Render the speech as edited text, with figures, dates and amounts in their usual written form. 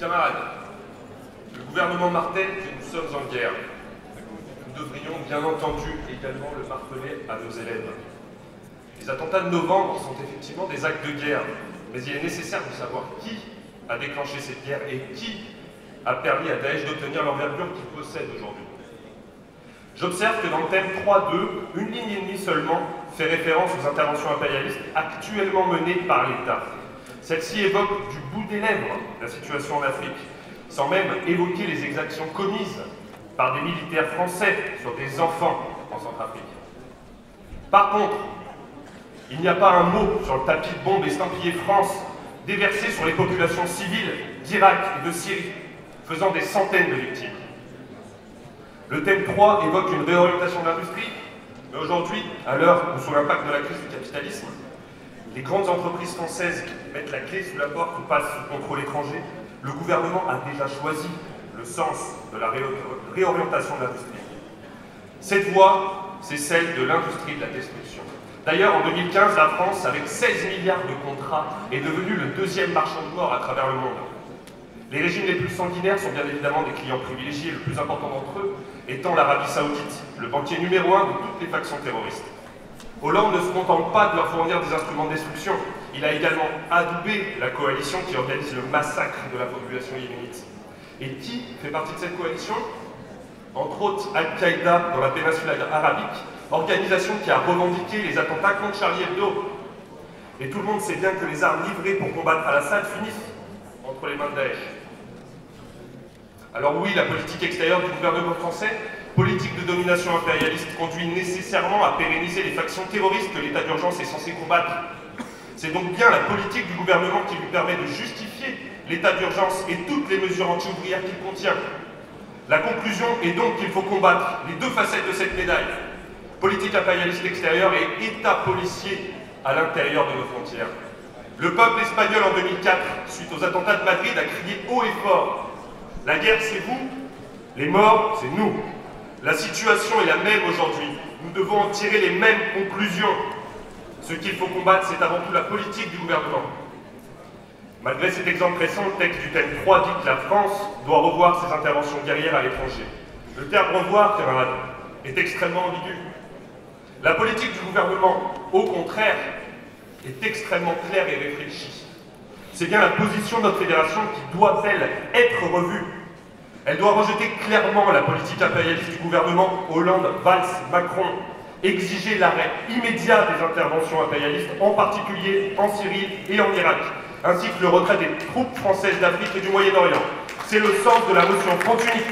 Camarades, le gouvernement martèle que nous sommes en guerre. Nous devrions bien entendu également le marteler à nos élèves. Les attentats de novembre sont effectivement des actes de guerre, mais il est nécessaire de savoir qui a déclenché cette guerre et qui a permis à Daesh d'obtenir l'envergure qu'il possède aujourd'hui. J'observe que dans le thème 3.2, une ligne et demie seulement fait référence aux interventions impérialistes actuellement menées par l'État. Celle-ci évoque du bout des lèvres la situation en Afrique, sans même évoquer les exactions commises par des militaires français sur des enfants en Centrafrique. Par contre, il n'y a pas un mot sur le tapis de bombes estampillé France déversé sur les populations civiles d'Irak et de Syrie, faisant des centaines de victimes. Le thème 3 évoque une réorientation de l'industrie, mais aujourd'hui, à l'heure où, sous l'impact de la crise du capitalisme, les grandes entreprises françaises mettent la clé sous la porte ou passent sous contrôle étranger, le gouvernement a déjà choisi le sens de la réorientation de l'industrie. Cette voie, c'est celle de l'industrie de la destruction. D'ailleurs, en 2015, la France, avec 16 milliards de contrats, est devenue le deuxième marchand de mort à travers le monde. Les régimes les plus sanguinaires sont bien évidemment des clients privilégiés, le plus important d'entre eux étant l'Arabie Saoudite, le banquier numéro 1 de toutes les factions terroristes. Hollande ne se contente pas de leur fournir des instruments de destruction, il a également adoubé la coalition qui organise le massacre de la population yéménite. Et qui fait partie de cette coalition? Entre autres, Al-Qaïda dans la péninsule arabique, organisation qui a revendiqué les attentats contre Charlie Hebdo. Et tout le monde sait bien que les armes livrées pour combattre Al-Assad finissent entre les mains de Daesh. Alors oui, la politique extérieure du gouvernement français, politique de domination impérialiste, conduit nécessairement à pérenniser les factions terroristes que l'état d'urgence est censé combattre. C'est donc bien la politique du gouvernement qui lui permet de justifier l'état d'urgence et toutes les mesures anti-ouvrières qu'il contient. La conclusion est donc qu'il faut combattre les deux facettes de cette médaille, politique impérialiste extérieure et état policier à l'intérieur de nos frontières. Le peuple espagnol en 2004, suite aux attentats de Madrid, a crié haut et fort. La guerre, c'est vous, les morts, c'est nous. La situation est la même aujourd'hui. Nous devons en tirer les mêmes conclusions. Ce qu'il faut combattre, c'est avant tout la politique du gouvernement. Malgré cet exemple récent, le texte du thème 3 dit que la France doit revoir ses interventions guerrières à l'étranger. Le terme revoir, camarades, est extrêmement ambigu. La politique du gouvernement, au contraire, est extrêmement claire et réfléchie. C'est bien la position de notre fédération qui doit, elle, être revue. Elle doit rejeter clairement la politique impérialiste du gouvernement Hollande, Valls, Macron, exiger l'arrêt immédiat des interventions impérialistes, en particulier en Syrie et en Irak, ainsi que le retrait des troupes françaises d'Afrique et du Moyen-Orient. C'est le sens de la notion front unique